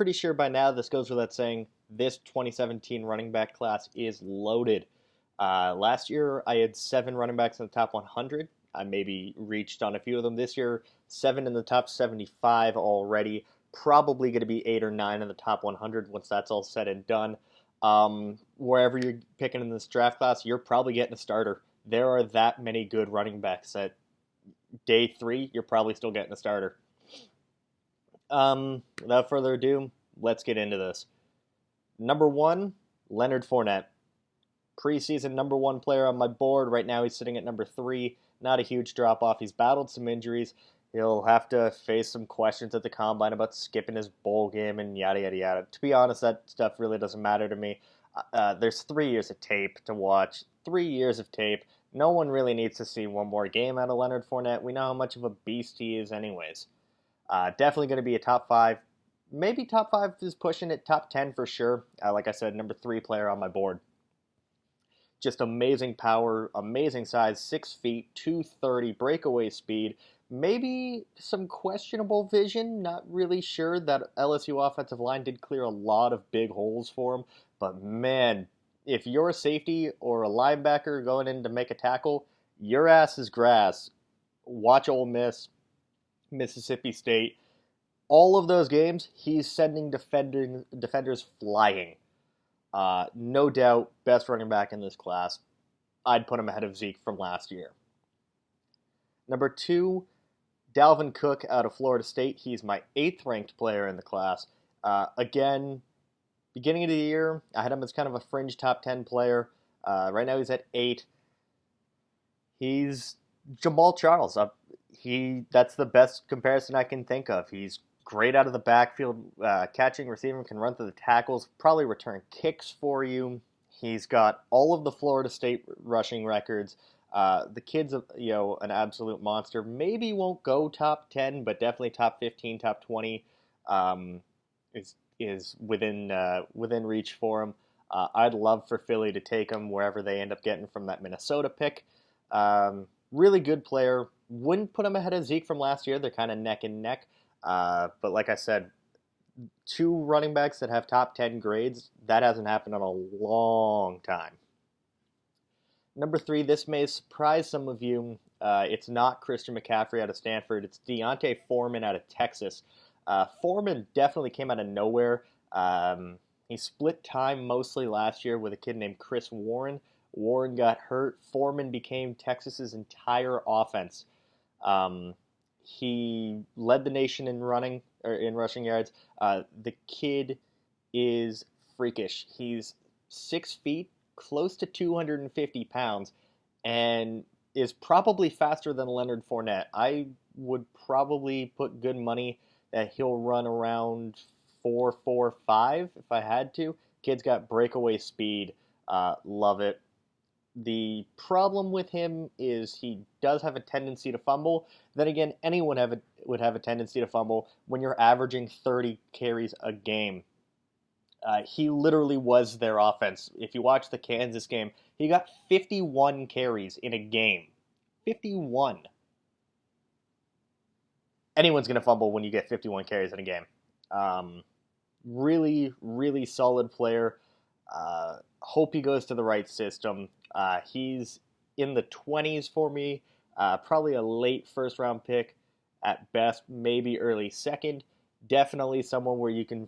pretty sure by now this goes without saying, this 2017 running back class is loaded. Last year, I had 7 running backs in the top 100. I maybe reached on a few of them. This year, 7 in the top 75 already. Probably going to be 8 or 9 in the top 100 once that's all said and done. Wherever you're picking in this draft class, you're probably getting a starter. There are that many good running backs that day 3, you're probably still getting a starter. Without further ado, let's get into this. Number 1, Leonard Fournette. Preseason number 1 player on my board. Right now he's sitting at number 3. Not a huge drop-off. He's battled some injuries. He'll have to face some questions at the combine about skipping his bowl game and yada, yada, yada. To be honest, that stuff really doesn't matter to me. There's 3 years of tape to watch. 3 years of tape. No one really needs to see one more game out of Leonard Fournette. We know how much of a beast he is anyways. Definitely going to be a top 5. Maybe top 5 is pushing it. Top 10 for sure. Like I said, number 3 player on my board. Just amazing power, amazing size, 6 feet, 230, breakaway speed. Maybe some questionable vision. Not really sure. That LSU offensive line did clear a lot of big holes for him. But man, if you're a safety or a linebacker going in to make a tackle, your ass is grass. Watch Ole Miss, Mississippi State. All of those games, he's sending defenders flying. No doubt, best running back in this class. I'd put him ahead of Zeke from last year. Number 2, Dalvin Cook out of Florida State. He's my 8th ranked player in the class. Again, beginning of the year, I had him as kind of a fringe top 10 player. Right now he's at 8. He's Jamal Charles. That's the best comparison I can think of. He's great out of the backfield, catching, receiving, can run through the tackles, probably return kicks for you. He's got all of the Florida State rushing records. The kid's an absolute monster. Maybe won't go top 10, but definitely top 15, top 20 is within reach for him. I'd love for Philly to take him wherever they end up getting from that Minnesota pick. Really good player. Wouldn't put him ahead of Zeke from last year. They're kind of neck and neck. But like I said, 2 running backs that have top 10 grades, that hasn't happened in a long time. Number 3, this may surprise some of you. It's not Christian McCaffrey out of Stanford. It's Deontay Foreman out of Texas. Foreman definitely came out of nowhere. He split time mostly last year with a kid named Chris Warren. Warren got hurt. Foreman became Texas's entire offense. He led the nation in rushing yards. The kid is freakish. He's 6 feet, close to 250 pounds, and is probably faster than Leonard Fournette. I would probably put good money that he'll run around 4.45 if I had to. Kid's got breakaway speed. Love it. The problem with him is he does have a tendency to fumble. Then again, anyone would have a tendency to fumble when you're averaging 30 carries a game. He literally was their offense. If you watch the Kansas game, he got 51 carries in a game. 51. Anyone's going to fumble when you get 51 carries in a game. Really, really solid player. Hope he goes to the right system. He's in the 20s for me. Probably a late first-round pick at best, maybe early second. Definitely someone where you can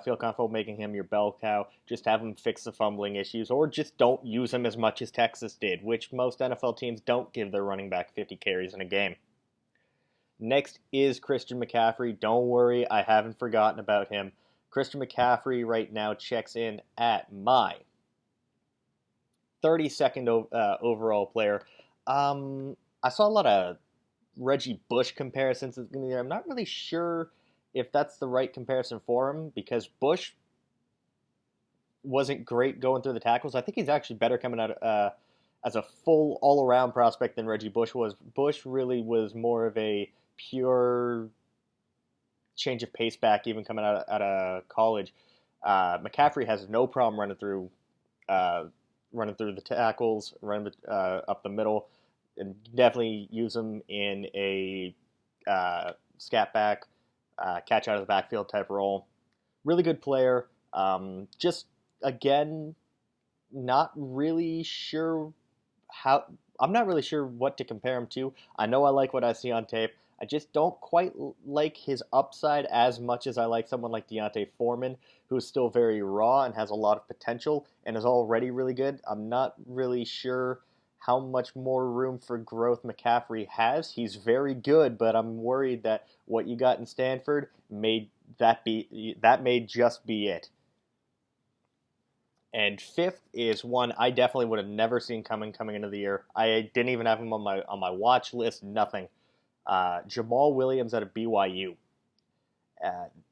feel comfortable making him your bell cow. Just have him fix the fumbling issues, or just don't use him as much as Texas did, which most NFL teams don't give their running back 50 carries in a game. Next is Christian McCaffrey. Don't worry, I haven't forgotten about him. Christian McCaffrey right now checks in at my 32nd overall player. I saw a lot of Reggie Bush comparisons. I'm not really sure if that's the right comparison for him, because Bush wasn't great going through the tackles. I think he's actually better coming out as a full all-around prospect than Reggie Bush was. Bush really was more of a pure change of pace back, even coming out of college. McCaffrey has no problem running through the tackles, running up the middle, and definitely use him in a scat back, catch out of the backfield type role. Really good player. Just again, not really sure how. I'm not really sure what to compare him to. I know I like what I see on tape. I just don't quite like his upside as much as I like someone like Foreman, who's still very raw and has a lot of potential and is already really good. I'm not really sure how much more room for growth McCaffrey has. He's very good, but I'm worried that what you got in Stanford may just be it. And fifth is one I definitely would have never seen coming into the year. I didn't even have him on my watch list. Nothing. Jamal Williams out of BYU.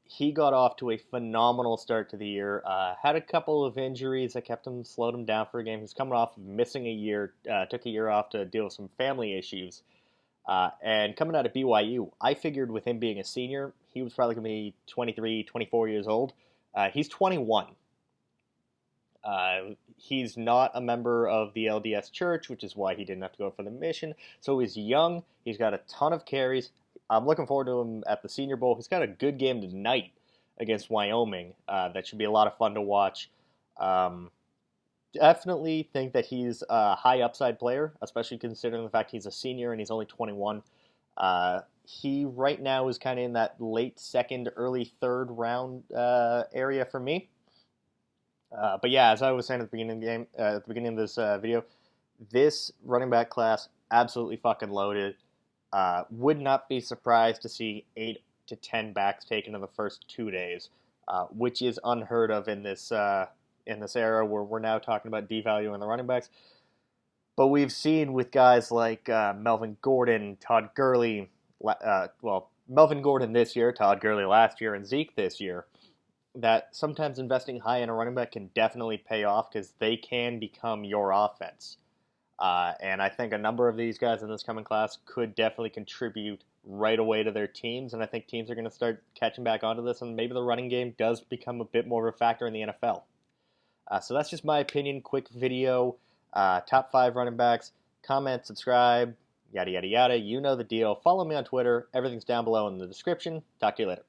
He got off to a phenomenal start to the year. Had a couple of injuries that slowed him down for a game. He's coming off of missing a year. Took a year off to deal with some family issues. And coming out of BYU, I figured with him being a senior, he was probably going to be 23, 24 years old. He's 21. He's not a member of the LDS Church, which is why he didn't have to go for the mission. So he's young. He's got a ton of carries. I'm looking forward to him at the Senior Bowl. He's got a good game tonight against Wyoming. That should be a lot of fun to watch. Definitely think that he's a high upside player, especially considering the fact he's a senior and he's only 21. He right now is kind of in that late second, early third round area for me. But yeah, as I was saying at the beginning of the game, at the beginning of this video, this running back class absolutely fucking loaded. Would not be surprised to see 8 to 10 backs taken in the first 2 days, which is unheard of in this era where we're now talking about devaluing the running backs. But we've seen with guys like Melvin Gordon, Todd Gurley, Melvin Gordon this year, Todd Gurley last year, and Zeke this year, that sometimes investing high in a running back can definitely pay off because they can become your offense. And I think a number of these guys in this coming class could definitely contribute right away to their teams, and I think teams are going to start catching back onto this, and maybe the running game does become a bit more of a factor in the NFL. So that's just my opinion, quick video, top 5 running backs. Comment, subscribe, yada, yada, yada. You know the deal. Follow me on Twitter. Everything's down below in the description. Talk to you later.